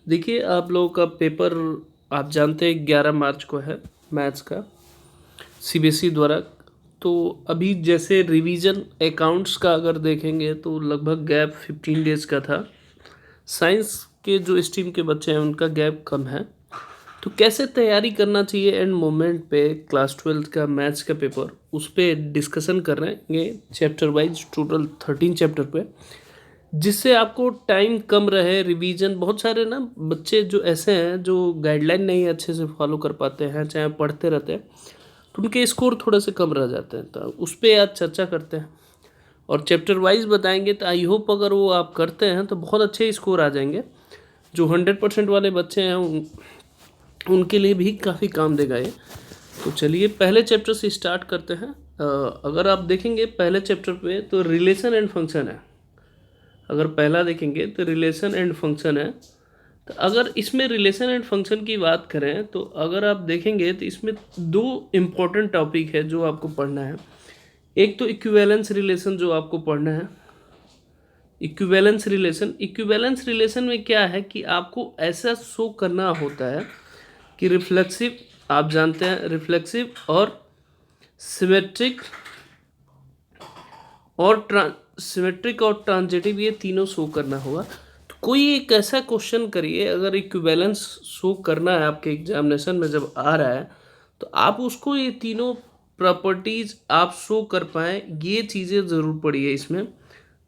देखिए, आप लोगों का पेपर आप जानते हैं 11 मार्च को है मैथ्स का, सीबीएसई द्वारा। तो अभी जैसे रिवीजन अकाउंट्स का अगर देखेंगे तो लगभग गैप 15 डेज़ का था। साइंस के जो स्ट्रीम के बच्चे हैं उनका गैप कम है। तो कैसे तैयारी करना चाहिए एंड मोमेंट पे क्लास 12th का मैथ्स का पेपर, उस पर डिस्कशन कर रहे हैं ये चैप्टर वाइज, टोटल 13 चैप्टर पे, जिससे आपको टाइम कम रहे रिवीजन। बहुत सारे ना बच्चे जो ऐसे हैं जो गाइडलाइन नहीं अच्छे से फॉलो कर पाते हैं, चाहे पढ़ते रहते हैं, तो उनके स्कोर थोड़े से कम रह जाते हैं। तो उस पर आज चर्चा करते हैं और चैप्टर वाइज बताएंगे। तो आई होप अगर वो आप करते हैं तो बहुत अच्छे स्कोर आ जाएंगे। जो 100% वाले बच्चे हैं उनके लिए भी काफ़ी काम देगा ये। तो चलिए पहले चैप्टर से स्टार्ट करते हैं। अगर आप देखेंगे पहले चैप्टर पे तो रिलेशन एंड फंक्शन है। अगर पहला देखेंगे तो रिलेशन एंड फंक्शन है। तो अगर इसमें रिलेशन एंड फंक्शन की बात करें तो अगर आप देखेंगे तो इसमें दो इम्पोर्टेंट टॉपिक है जो आपको पढ़ना है। एक तो इक्विवेलेंस रिलेशन जो आपको पढ़ना है। इक्विवेलेंस रिलेशन में क्या है कि आपको ऐसा शो करना होता है कि रिफ्लेक्सिव, आप जानते हैं रिफ्लेक्सिव और सिमेट्रिक और ट्रांजिटिव, ये तीनों शो करना होगा। तो कोई एक ऐसा क्वेश्चन करिए, अगर इक्विवेलेंस शो करना है आपके एग्जामिनेशन में जब आ रहा है तो आप उसको ये तीनों प्रॉपर्टीज आप शो कर पाएँ, ये चीज़ें ज़रूर पढ़िए इसमें।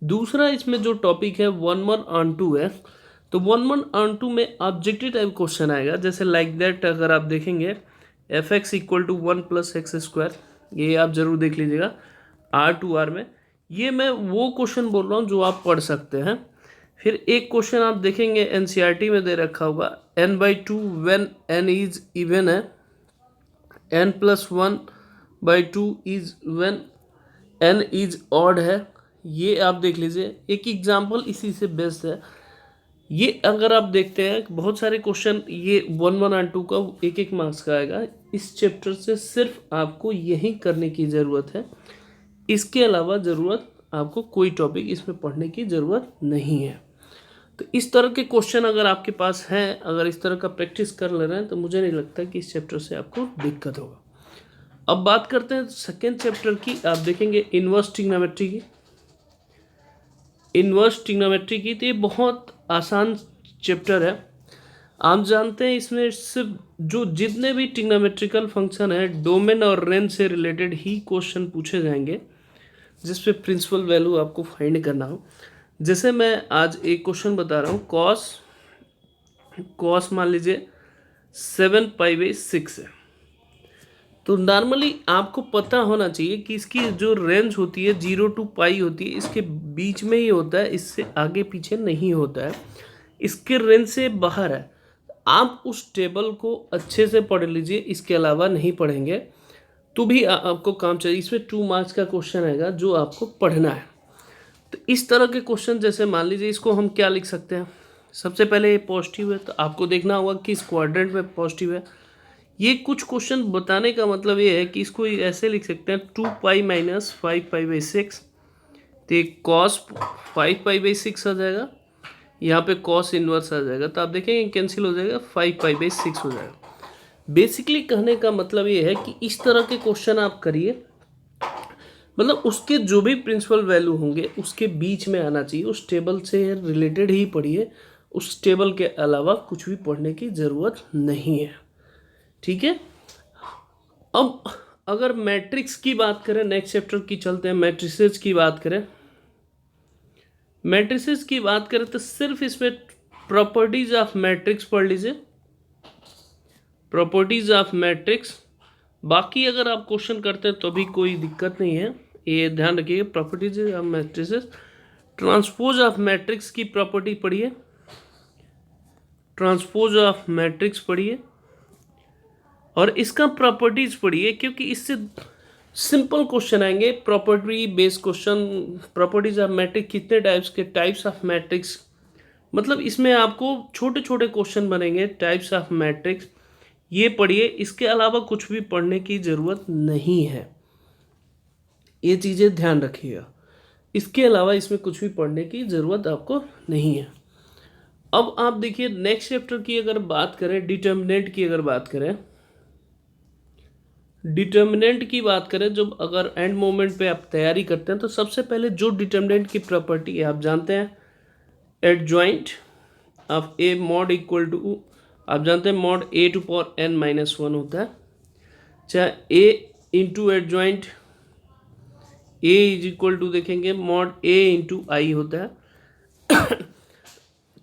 दूसरा इसमें जो टॉपिक है 1 1 on 2 है। तो 1 1 on 2 में ऑब्जेक्टिव टाइप क्वेश्चन आएगा, जैसे लाइक दैट अगर आप देखेंगे f(x)=1 + x², ये आप जरूर देख लीजिएगा R2R में। ये मैं वो क्वेश्चन बोल रहा हूँ जो आप पढ़ सकते हैं। फिर एक क्वेश्चन आप देखेंगे एनसीईआरटी में दे रखा होगा n/2 when n is even है, n+1/2 is when n is odd है। ये आप देख लीजिए, एक एग्जाम्पल इसी से बेस्ड है ये। अगर आप देखते हैं बहुत सारे क्वेश्चन ये 1 1 और 2 का एक एक मार्क्स का आएगा। इस चैप्टर से सिर्फ आपको यही करने की ज़रूरत है, इसके अलावा ज़रूरत आपको कोई टॉपिक इसमें पढ़ने की ज़रूरत नहीं है। तो इस तरह के क्वेश्चन अगर आपके पास हैं, अगर इस तरह का प्रैक्टिस कर ले रहे हैं, तो मुझे नहीं लगता कि इस चैप्टर से आपको दिक्कत होगा। अब बात करते हैं सेकेंड चैप्टर की। आप देखेंगे इन्वर्स ट्रिग्नोमेट्री की। तो ये बहुत आसान चैप्टर है। आप जानते हैं इसमें सिर्फ जो जितने भी ट्रिग्नोमेट्रिकल फंक्शन है, डोमेन और रेंज से रिलेटेड ही क्वेश्चन पूछे जाएंगे, जिस पे प्रिंसिपल वैल्यू आपको फाइंड करना हो। जैसे मैं आज एक क्वेश्चन बता रहा हूँ, कॉस मान लीजिए 7π/6 है। तो नॉर्मली आपको पता होना चाहिए कि इसकी जो रेंज होती है 0 to π होती है, इसके बीच में ही होता है, इससे आगे पीछे नहीं होता है, इसके रेंज से बाहर है। आप उस टेबल को अच्छे से पढ़ लीजिए, इसके अलावा नहीं पढ़ेंगे तो भी आपको काम चाहिए। इसमें 2 मार्क्स का क्वेश्चन आएगा जो आपको पढ़ना है। तो इस तरह के क्वेश्चन, जैसे मान लीजिए इसको हम क्या लिख सकते हैं, सबसे पहले ये पॉजिटिव है तो आपको देखना होगा कि इस क्वाड्रेंट में पॉजिटिव है। ये कुछ क्वेश्चन बताने का मतलब ये है कि इसको ऐसे लिख सकते हैं 2π - 5π/6। तो कॉस 5π/6 आ जाएगा, यहाँ पे कॉस इनवर्स आ जाएगा, तो आप देखेंगे कैंसिल हो जाएगा, 5π/6 हो जाएगा। बेसिकली कहने का मतलब ये है कि इस तरह के क्वेश्चन आप करिए, मतलब उसके जो भी प्रिंसिपल वैल्यू होंगे उसके बीच में आना चाहिए, उस टेबल से रिलेटेड ही पढ़िए, उस टेबल के अलावा कुछ भी पढ़ने की ज़रूरत नहीं है। ठीक है। अब अगर मैट्रिक्स की बात करें, नेक्स्ट चैप्टर की चलते हैं, मैट्रिसेस की बात करें तो सिर्फ इसमें प्रॉपर्टीज ऑफ मैट्रिक्स पढ़ लीजिए, प्रॉपर्टीज ऑफ मैट्रिक्स। बाकी अगर आप क्वेश्चन करते हैं तो भी कोई दिक्कत नहीं है, ये ध्यान रखिएगा। Properties of matrices, transpose of matrix की प्रॉपर्टी पढ़िए, ट्रांसपोज ऑफ मैट्रिक्स पढ़िए और इसका प्रॉपर्टीज पढ़िए, क्योंकि इससे सिंपल क्वेश्चन आएंगे, property based question. Properties of matrix कितने टाइप्स के, टाइप्स ऑफ मैट्रिक्स, मतलब इसमें आपको छोटे छोटे क्वेश्चन बनेंगे, टाइप्स ऑफ मैट्रिक्स, ये पढ़िए। इसके अलावा कुछ भी पढ़ने की ज़रूरत नहीं है, ये चीज़ें ध्यान रखिएगा। इसके अलावा इसमें कुछ भी पढ़ने की ज़रूरत आपको नहीं है। अब आप देखिए नेक्स्ट चैप्टर की अगर बात करें, डिटर्मिनेंट की अगर बात करें, डिटर्मिनेंट की बात करें, जब अगर एंड मोमेंट पे आप तैयारी करते हैं तो सबसे पहले जो डिटर्मिनेंट की प्रॉपर्टी है आप जानते हैं, adjoint of A mod equal to, आप जानते हैं mod A to power N minus one होता है, चाहे A into adjoint A is equal to देखेंगे मॉड ए इंटू आई होता है,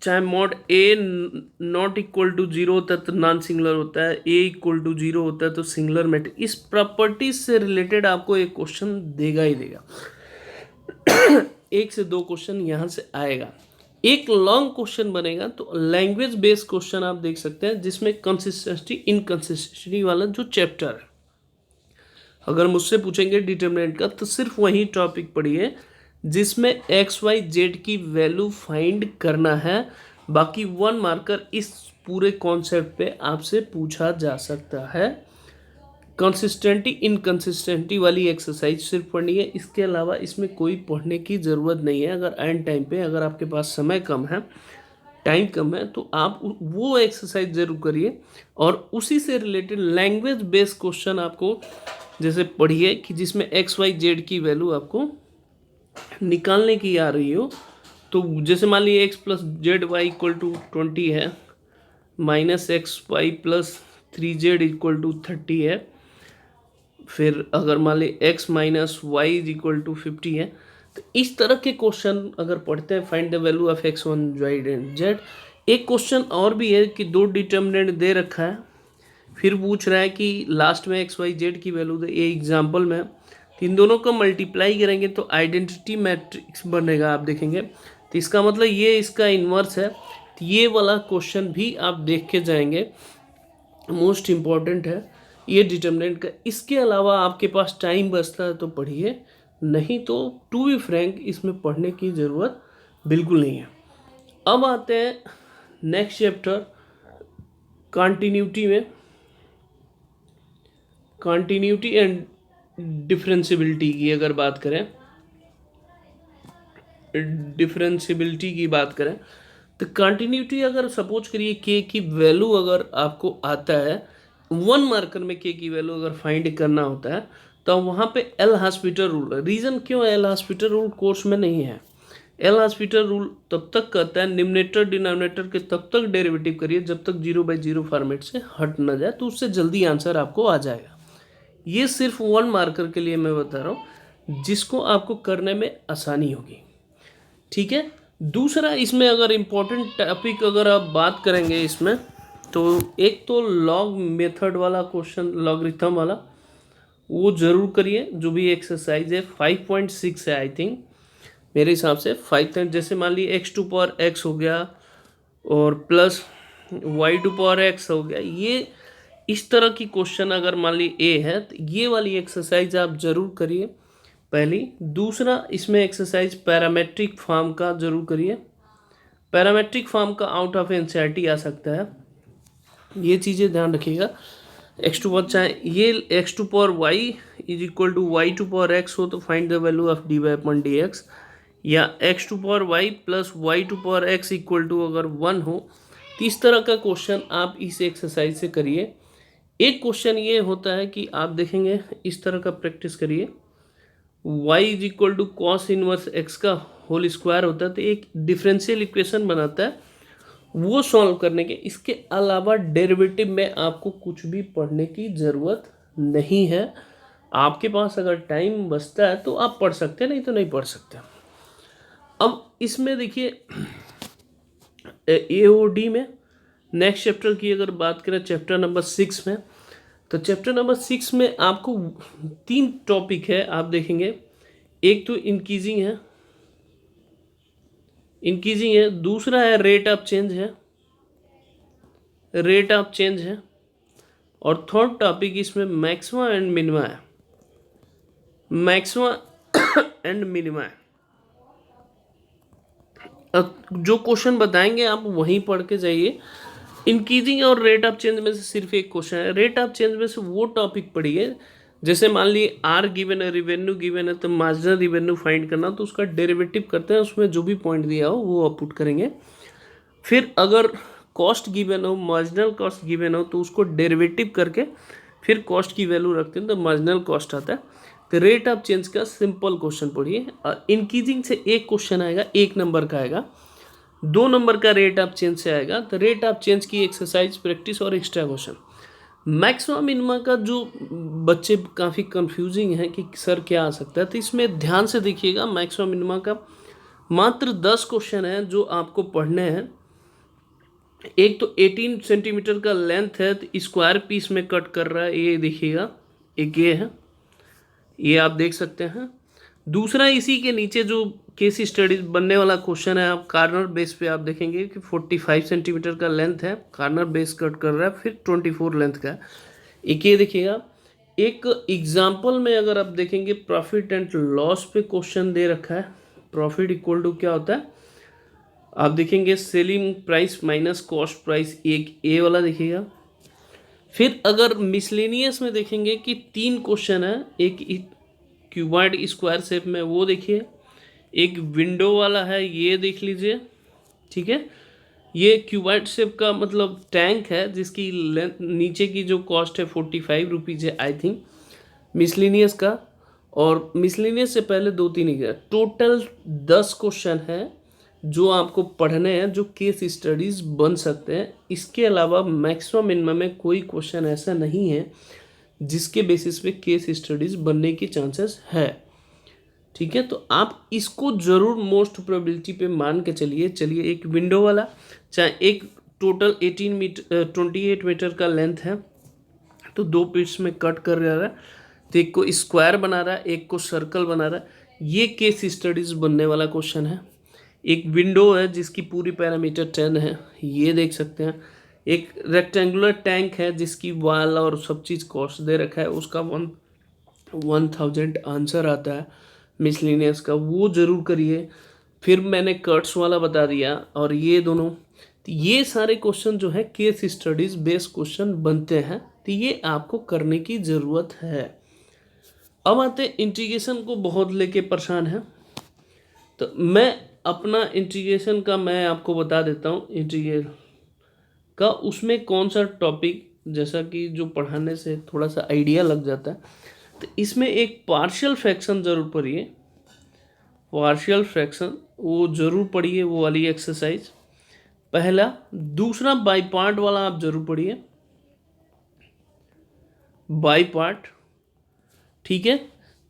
चाहे mod A not equal to zero होता है तो नॉन सिंगुलर होता है, ए इक्वल टू जीरो होता है तो सिंगुलर मैट्रिक्स। इस प्रॉपर्टीज से रिलेटेड आपको एक क्वेश्चन देगा ही देगा, एक से दो क्वेश्चन यहाँ से आएगा। एक लॉन्ग क्वेश्चन बनेगा तो लैंग्वेज बेस्ड क्वेश्चन आप देख सकते हैं, जिसमें कंसिस्टेंसी इनकंसिस्टेंसी वाला जो चैप्टर है, अगर मुझसे पूछेंगे डिटर्मिनेंट का तो सिर्फ वही टॉपिक पढ़िए जिसमें एक्स वाई जेड की वैल्यू फाइंड करना है। बाकी वन मार्कर इस पूरे कॉन्सेप्ट पे आपसे पूछा जा सकता है। कंसिस्टेंटी इनकंसिस्टेंटी वाली एक्सरसाइज सिर्फ पढ़नी है, इसके अलावा इसमें कोई पढ़ने की ज़रूरत नहीं है। अगर एंड टाइम पे अगर आपके पास समय कम है, टाइम कम है, तो आप वो एक्सरसाइज ज़रूर करिए और उसी से रिलेटेड लैंग्वेज बेस्ड क्वेश्चन आपको जैसे पढ़िए कि जिसमें एक्स वाई जेड की वैल्यू आपको निकालने की आ रही हो। तो जैसे मान लीजिए X plus Z Y equal to 20 है, minus X Y plus 3z equal to 30 है, फिर अगर मान ली X minus Y is equal to 50 है, तो इस तरह के क्वेश्चन अगर पढ़ते हैं, find the value of x one y and z. एक क्वेश्चन और भी है कि दो डिटर्मिनेंट दे रखा है, फिर पूछ रहा है कि लास्ट में एक्स वाई जेड की वैल्यू दे, ये एग्जाम्पल में इन दोनों को मल्टीप्लाई करेंगे तो आइडेंटिटी मैट्रिक्स बनेगा, आप देखेंगे। तो इसका मतलब ये इसका इन्वर्स है। तो ये वाला क्वेश्चन भी आप देख के जाएंगे, मोस्ट इम्पॉर्टेंट है ये डिटर्मिनेंट का। इसके अलावा आपके पास टाइम बचता है तो पढ़िए, नहीं तो टू बी फ्रैंक इसमें पढ़ने की ज़रूरत बिल्कुल नहीं है। अब आते हैं नेक्स्ट चैप्टर कॉन्टिन्यूटी में, कॉन्टिन्यूटी एंड डिफरेंशियबिलिटी की अगर बात करें, डिफरेंशियबिलिटी की बात करें तो कंटिन्यूटी अगर सपोज करिए के की वैल्यू अगर आपको आता है, वन मार्कर में के की वैल्यू अगर फाइंड करना होता है तो वहाँ पे एल हॉस्पिटल रूल। रीज़न क्यों एल हॉस्पिटल रूल कोर्स में नहीं है? एल हॉस्पिटल रूल तब तक कहता है निम्नेटर डिनोमिनेटर के तब तक डेरिवेटिव करिए जब तक 0/0 फॉर्मेट से हट ना जाए, तो उससे जल्दी आंसर आपको आ जाएगा। ये सिर्फ वन मार्कर के लिए मैं बता रहा हूँ, जिसको आपको करने में आसानी होगी, ठीक है। दूसरा इसमें अगर इम्पोर्टेंट टॉपिक अगर आप बात करेंगे इसमें, तो एक तो लॉग मेथड वाला क्वेश्चन, लॉगरिथम वाला, वो ज़रूर करिए। जो भी एक्सरसाइज है 5.6 है आई थिंक, मेरे हिसाब से 5, जैसे मान लीजिए एक्स टू पावर एक्स हो गया और plus Y to power x हो गया, ये इस तरह की क्वेश्चन अगर मान ली ए है तो ये वाली एक्सरसाइज आप ज़रूर करिए पहली। दूसरा इसमें एक्सरसाइज पैरामेट्रिक फॉर्म का ज़रूर करिए। पैरामेट्रिक फॉर्म का आउट ऑफ एनसीईआरटी आ सकता है, ये चीज़ें ध्यान रखिएगा। एक्स टू पावर चाहे ये X to power Y is equal to Y to power x हो तो find the value of D Y upon D X, या X to power Y plus Y to power X equal to अगर 1 हो, तो इस तरह का question आप इस एक्सरसाइज से करिए। एक क्वेश्चन ये होता है कि आप देखेंगे इस तरह का प्रैक्टिस करिए, y is equal to cos inverse x का होल स्क्वायर होता है, तो एक डिफरेंशियल इक्वेशन बनाता है, वो सॉल्व करने के। इसके अलावा डेरिवेटिव में आपको कुछ भी पढ़ने की ज़रूरत नहीं है। आपके पास अगर टाइम बचता है तो आप पढ़ सकते हैं, नहीं तो नहीं पढ़ सकते। अब इसमें देखिए AOD में नेक्स्ट चैप्टर की अगर बात करें, चैप्टर नंबर 6 में, तो चैप्टर नंबर 6 में आपको 3 टॉपिक है, आप देखेंगे। एक तो इंक्रीजिंग है, दूसरा है रेट ऑफ चेंज है, और थर्ड टॉपिक इसमें मैक्सिमा एंड मिनिमा है। जो क्वेश्चन बताएंगे आप वहीं पढ़ के जाइए। इंक्रीजिंग और रेट ऑफ चेंज में से सिर्फ एक क्वेश्चन है। रेट ऑफ चेंज में से वो टॉपिक पढ़िए, जैसे मान लीजिए आर गिवन है, रिवेन्यू गिवन है, तो मार्जिनल रिवेन्यू फाइंड करना, तो उसका डेरिवेटिव करते हैं, उसमें जो भी पॉइंट दिया हो वो आप पुट करेंगे। फिर अगर कॉस्ट गिवन हो, मार्जिनल कॉस्ट गिवन हो, तो उसको डेरिवेटिव करके फिर कॉस्ट की वैल्यू रखते हैं तो मार्जिनल कॉस्ट आता है। तो रेट ऑफ चेंज का सिंपल क्वेश्चन पढ़िए। इंक्रीजिंग से एक क्वेश्चन आएगा, 1 नंबर का आएगा, 2 नंबर का रेट ऑफ चेंज से आएगा। तो रेट ऑफ चेंज की एक्सरसाइज, प्रैक्टिस और एक्स्ट्रा क्वेश्चन। मैक्सिमम मिनिमा का जो बच्चे काफ़ी कंफ्यूजिंग है कि सर क्या आ सकता है, तो इसमें ध्यान से देखिएगा। मैक्सिमम मिनिमा का मात्र 10 क्वेश्चन है जो आपको पढ़ने हैं। एक तो 18 सेंटीमीटर का लेंथ है, तो स्क्वायर पीस में कट कर रहा है, ये देखिएगा। एक ये है, ये आप देख सकते हैं। दूसरा इसी के नीचे जो केस स्टडीज बनने वाला क्वेश्चन है, आप कार्नर बेस पे आप देखेंगे कि 45 सेंटीमीटर का लेंथ है, कार्नर बेस कट कर रहा है, फिर 24 लेंथ का है। एक ये देखिएगा। एक एग्जाम्पल में अगर आप देखेंगे, प्रॉफिट एंड लॉस पे क्वेश्चन दे रखा है। प्रॉफिट इक्वल टू क्या होता है, आप देखेंगे selling price minus cost price, एक ए वाला देखिएगा। फिर अगर मिसलेनियस में देखेंगे कि 3 क्वेश्चन है, एक क्यूबॉइड स्क्वायर शेप में, वो देखिए। एक विंडो वाला है, ये देख लीजिए, ठीक है। ये क्यूबॉइड शेप का मतलब टैंक है, जिसकी लेंथ, नीचे की जो कॉस्ट है 45 रुपीज़ है आई थिंक, मिसलेनियस का। और मिसलेनियस से पहले 2-3 ही गया। टोटल 10 क्वेश्चन है जो आपको पढ़ने हैं, जो केस स्टडीज़ बन सकते हैं। इसके अलावा मैक्सिमम मिनिमम में कोई क्वेश्चन ऐसा नहीं है जिसके बेसिस पे केस स्टडीज़ बनने की चांसेस है, ठीक है। तो आप इसको ज़रूर मोस्ट प्रोबेबिलिटी पे मान के चलिए। एक विंडो वाला, चाहे एक टोटल 28 मीटर का लेंथ है, तो 2 पीस में कट कर रहा है, तो एक को स्क्वायर बना रहा है, एक को सर्कल बना रहा है। ये केस स्टडीज़ बनने वाला क्वेश्चन है। एक विंडो है जिसकी पूरी पैरामीटर 10 है, ये देख सकते हैं। एक रेक्टेंगुलर टैंक है जिसकी वाल और सब चीज़ कॉस्ट दे रखा है, उसका 1000 आंसर आता है मिसलिनियस का, वो ज़रूर करिए। फिर मैंने कट्स वाला बता दिया, और ये दोनों, तो ये सारे क्वेश्चन जो है केस स्टडीज़ बेस्ड क्वेश्चन बनते हैं, तो ये आपको करने की ज़रूरत है। अब आते इंटीग्रेशन को बहुत लेके परेशान है, तो मैं अपना इंटीग्रेशन का मैं आपको बता देता हूँ। इंटीग्रेशन का उसमें कौन सा टॉपिक, जैसा कि जो पढ़ाने से थोड़ा सा आइडिया लग जाता है, तो इसमें एक पार्शियल फ्रैक्शन ज़रूर पढ़िए। पार्शियल फ्रैक्शन वो ज़रूर पढ़िए, वो वाली एक्सरसाइज पहला। दूसरा बाई पार्ट वाला आप ज़रूर पढ़िए, बाई पार्ट, ठीक है।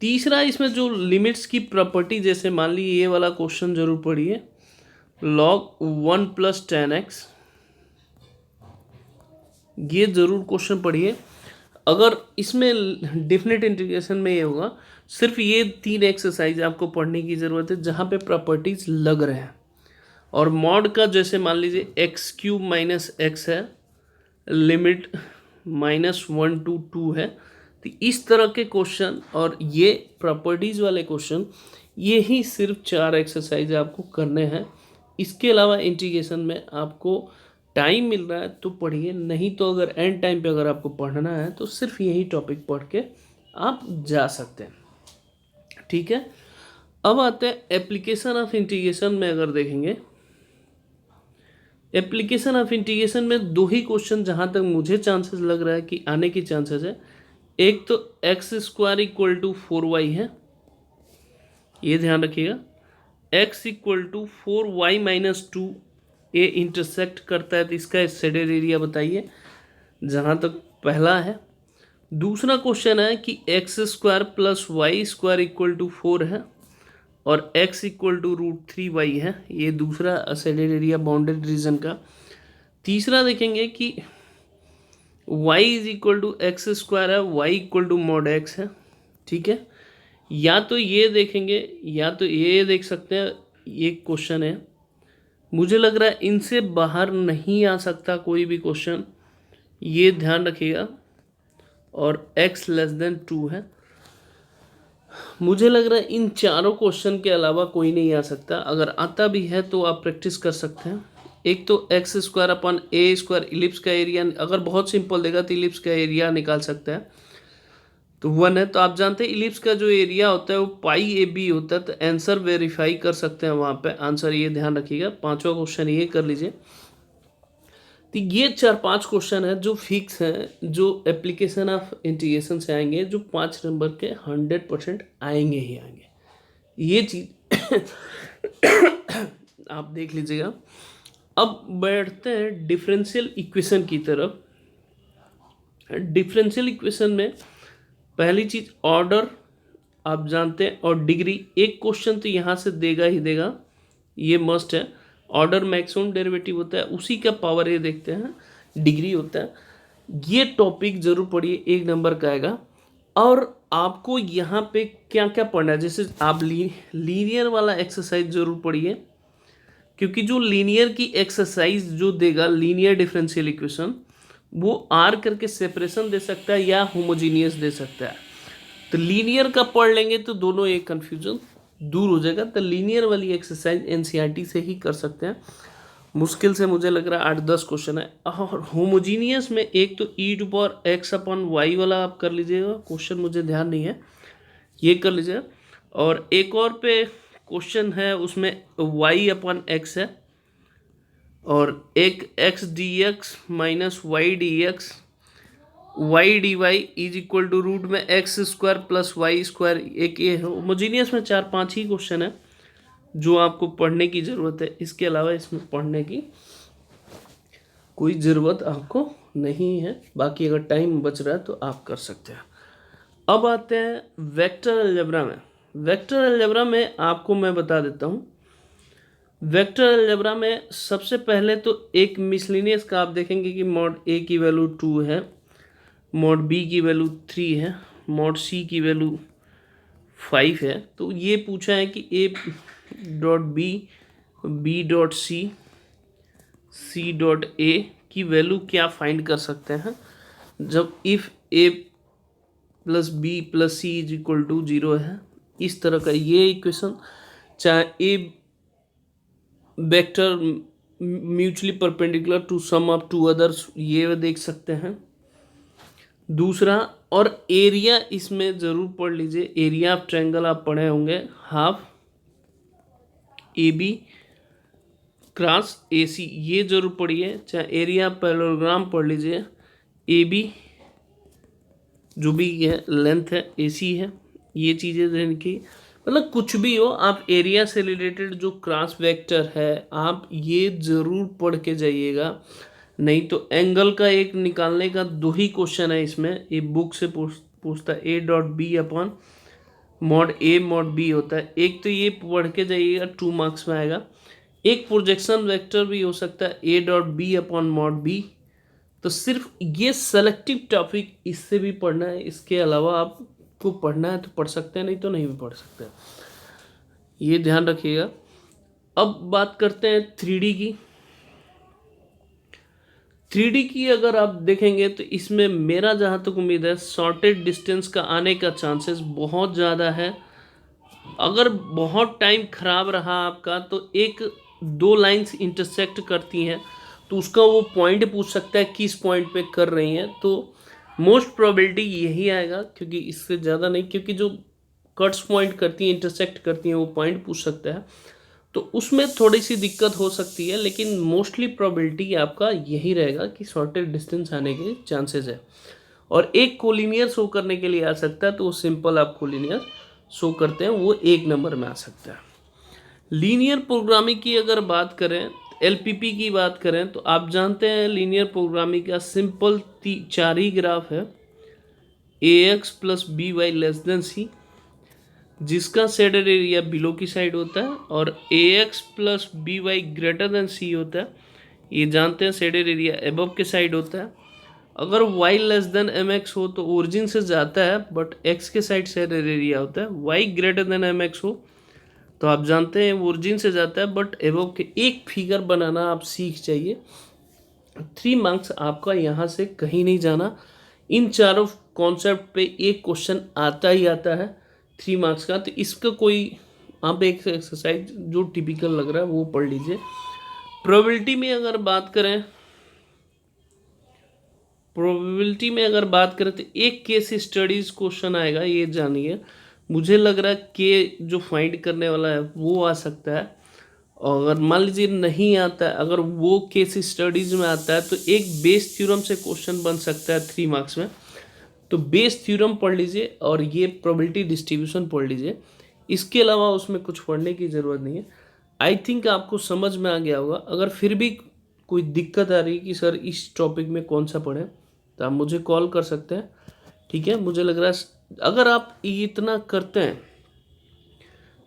तीसरा इसमें जो लिमिट्स की प्रॉपर्टी, जैसे मान लीजिए ये वाला क्वेश्चन ज़रूर पढ़िए, log 1 + 10x, ये ज़रूर क्वेश्चन पढ़िए। अगर इसमें डेफिनेट इंटीग्रेशन में ये होगा, सिर्फ ये 3 एक्सरसाइज आपको पढ़ने की ज़रूरत है जहाँ पे प्रॉपर्टीज लग रहे हैं। और मॉड का जैसे मान लीजिए x³ - x है, लिमिट -1 to 2 है, तो इस तरह के क्वेश्चन और ये प्रॉपर्टीज़ वाले क्वेश्चन, ये ही सिर्फ 4 एक्सरसाइज आपको करने हैं। इसके अलावा इंटीग्रेशन में आपको टाइम मिल रहा है तो पढ़िए, नहीं तो अगर एंड टाइम पे अगर आपको पढ़ना है तो सिर्फ यही टॉपिक पढ़ के आप जा सकते हैं, ठीक है। अब आते हैं एप्लीकेशन ऑफ इंटीग्रेशन में। अगर देखेंगे एप्लीकेशन ऑफ इंटीग्रेशन में 2 ही क्वेश्चन जहाँ तक मुझे चांसेस लग रहा है कि आने की चांसेस है। एक तो x² = 4y है, ये ध्यान रखिएगा। x = 4y - 2 ये इंटरसेक्ट करता है, तो इसका शेडेड एरिया बताइए, जहाँ तक पहला है। दूसरा क्वेश्चन है कि x² + y² = 4 है, और x = √3y है, ये दूसरा शेडेड एरिया बाउंडेड रीजन का। तीसरा देखेंगे कि y = x² है, y = mod x है, ठीक है। या तो ये देखेंगे, या तो ये देख सकते हैं, ये क्वेश्चन है। मुझे लग रहा है इनसे बाहर नहीं आ सकता कोई भी क्वेश्चन, ये ध्यान रखिएगा। और x < 2 है। मुझे लग रहा है इन चारों क्वेश्चन के अलावा कोई नहीं आ सकता। अगर आता भी है तो आप प्रैक्टिस कर सकते हैं। एक तो x² / a² इलिप्स का एरिया, अगर बहुत सिंपल देगा तो इलिप्स का एरिया निकाल सकता है, तो 1 है। तो आप जानते हैं इलिप्स का जो एरिया होता है वो π/ab होता है, तो आंसर वेरीफाई कर सकते हैं वहाँ पे। आंसर ये ध्यान रखिएगा। 5वां क्वेश्चन ये कर लीजिए। तो ये 4-5 क्वेश्चन है जो फिक्स हैं, जो एप्लीकेशन ऑफ इंटीग्रेशन से आएंगे, जो 5 नंबर के 100% आएंगे ही आएंगे। ये चीज़ आप देख लीजिएगा। अब बढ़ते हैं डिफरेंशियल इक्वेशन की तरफ। डिफरेंशियल इक्वेशन में पहली चीज़ ऑर्डर आप जानते हैं, और डिग्री। एक क्वेश्चन तो यहाँ से देगा ही देगा, ये मस्ट है। ऑर्डर मैक्सिमम डेरिवेटिव होता है, उसी का पावर ये देखते हैं, डिग्री होता है। ये टॉपिक जरूर पढ़िए, 1 नंबर का आएगा। और आपको यहाँ पे क्या क्या पढ़ना है, जैसे आप लीनियर वाला एक्सरसाइज जरूर पढ़िए, क्योंकि जो लीनियर की एक्सरसाइज जो देगा लीनियर डिफरेंशियल इक्वेशन, वो आर करके सेपरेशन दे सकता है या होमोजीनियस दे सकता है। तो लीनियर का पढ़ लेंगे तो दोनों एक कन्फ्यूजन दूर हो जाएगा। तो लीनियर वाली एक्सरसाइज एनसीईआरटी से ही कर सकते हैं। मुश्किल से मुझे लग रहा है 8-10 क्वेश्चन है। और होमोजीनियस में एक तो e⁴x/y वाला आप कर लीजिएगा, क्वेश्चन मुझे ध्यान नहीं है, ये कर लीजिएगा। और एक और पे क्वेश्चन है, उसमें y/x है, और एक x dx minus y dx y dy is equal to root में x² प्लस y²। एक ये है। होमोजीनियस में 4-5 ही क्वेश्चन है जो आपको पढ़ने की ज़रूरत है, इसके अलावा इसमें पढ़ने की कोई ज़रूरत आपको नहीं है। बाकी अगर टाइम बच रहा है तो आप कर सकते हैं। अब आते हैं वेक्टर अलजेब्रा में। वेक्टर अलजेब्रा में आपको मैं बता देता हूँ। वेक्टर अलजेब्रा में सबसे पहले तो एक मिसलिनियस का आप देखेंगे कि मॉड ए की वैल्यू 2 है, मॉड बी की वैल्यू 3 है, मॉड सी की वैल्यू 5 है। तो ये पूछा है कि A dot B, B dot C, C dot A की वैल्यू क्या फाइंड कर सकते हैं जब if A plus B plus C is equal to 0 है। इस तरह का ये इक्वेशन, चाहे A vector mutually perpendicular to sum of two others, ये देख सकते हैं। दूसरा, और एरिया इसमें ज़रूर पढ़ लीजिए, एरिया ऑफ ट्रायंगल आप पढ़े होंगे, half A B cross A C, ये जरूर पढ़िए। चाहे एरिया पैरेललोग्राम पढ़ लीजिए, ए बी जो भी है लेंथ है, ए सी है, ये चीज़ें जिनकी मतलब कुछ भी हो, आप एरिया से रिलेटेड जो क्रॉस वेक्टर है आप ये ज़रूर पढ़ के जाइएगा। नहीं तो एंगल का एक निकालने का 2 ही क्वेश्चन है इसमें, ये बुक से पूछता है, A dot B upon mod A mod B होता है। एक तो ये पढ़ के जाइएगा, 2 मार्क्स में आएगा। एक प्रोजेक्शन वेक्टर भी हो सकता है, A dot B upon mod B. तो सिर्फ ये सेलेक्टिव टॉपिक इससे भी पढ़ना है, इसके अलावा आपको पढ़ना है तो पढ़ सकते हैं, नहीं तो नहीं भी पढ़ सकते, ये ध्यान रखिएगा। अब बात करते हैं 3D की। 3D की अगर आप देखेंगे तो इसमें मेरा जहाँ तक उम्मीद है, शॉर्टेड डिस्टेंस का आने का चांसेस बहुत ज़्यादा है। अगर बहुत टाइम ख़राब रहा आपका तो 1-2 लाइंस इंटरसेक्ट करती हैं, तो उसका वो पॉइंट पूछ सकता है किस पॉइंट पे कर रही हैं। तो मोस्ट प्रोबेबिलिटी यही आएगा, क्योंकि इससे ज़्यादा नहीं, क्योंकि जो कट्स पॉइंट करती हैं, इंटरसेक्ट करती हैं, वो पॉइंट पूछ सकता है, तो उसमें थोड़ी सी दिक्कत हो सकती है। लेकिन मोस्टली प्रोबेबिलिटी आपका यही रहेगा कि शॉर्टेड डिस्टेंस आने के चांसेस है। और एक कोलिनियर शो करने के लिए आ सकता है, तो वो सिंपल आप कोलिनियर शो करते हैं, वो 1 नंबर में आ सकता है। लीनियर प्रोग्रामिंग की अगर बात करें, एलपीपी की बात करें, तो आप जानते हैं लीनियर प्रोग्रामिंग का सिंपल 4 ही ग्राफ है, ax plus B Y less than C, जिसका शेडेड एरिया बिलो की साइड होता है, और ax plus B Y greater than C होता है, ये जानते हैं शेडेड एरिया एबव के साइड होता है। अगर y लेस देन mx हो तो ओरिजिन से जाता है, बट x के साइड शेडेड एरिया होता है। y ग्रेटर देन mx हो तो आप जानते हैं ओरिजिन से जाता है, बट एबव के। एक फिगर बनाना आप सीख जाइए, 3 मार्क्स आपका यहाँ से कहीं नहीं जाना। इन चारों कॉन्सेप्ट पे एक क्वेश्चन आता ही आता है 3 मार्क्स का। तो इसका कोई आप एक एक्सरसाइज जो टिपिकल लग रहा है वो पढ़ लीजिए। प्रोबेबिलिटी में अगर बात करें, तो एक केस स्टडीज क्वेश्चन आएगा, ये जानिए। मुझे लग रहा है कि जो फाइंड करने वाला है वो आ सकता है। और अगर मान लीजिए नहीं आता है, अगर वो केस स्टडीज़ में आता है तो एक बेस थ्योरम से क्वेश्चन बन सकता है 3 मार्क्स में। तो बेस थ्योरम पढ़ लीजिए और ये प्रोबेबिलिटी डिस्ट्रीब्यूशन पढ़ लीजिए, इसके अलावा उसमें कुछ पढ़ने की ज़रूरत नहीं है। आई थिंक आपको समझ में आ गया होगा। अगर फिर भी कोई दिक्कत आ रही है कि सर इस टॉपिक में कौन सा पढ़ें, तो आप मुझे कॉल कर सकते हैं, ठीक है। मुझे लग रहा है अगर आप इतना करते हैं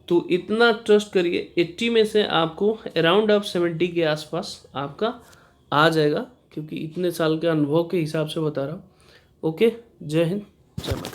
तो इतना ट्रस्ट करिए, 80 में से आपको अराउंड आप 70 के आसपास आपका आ जाएगा, क्योंकि इतने साल के अनुभव के हिसाब से बता रहा हूँ। ओके, जय हिंद, जय भारत।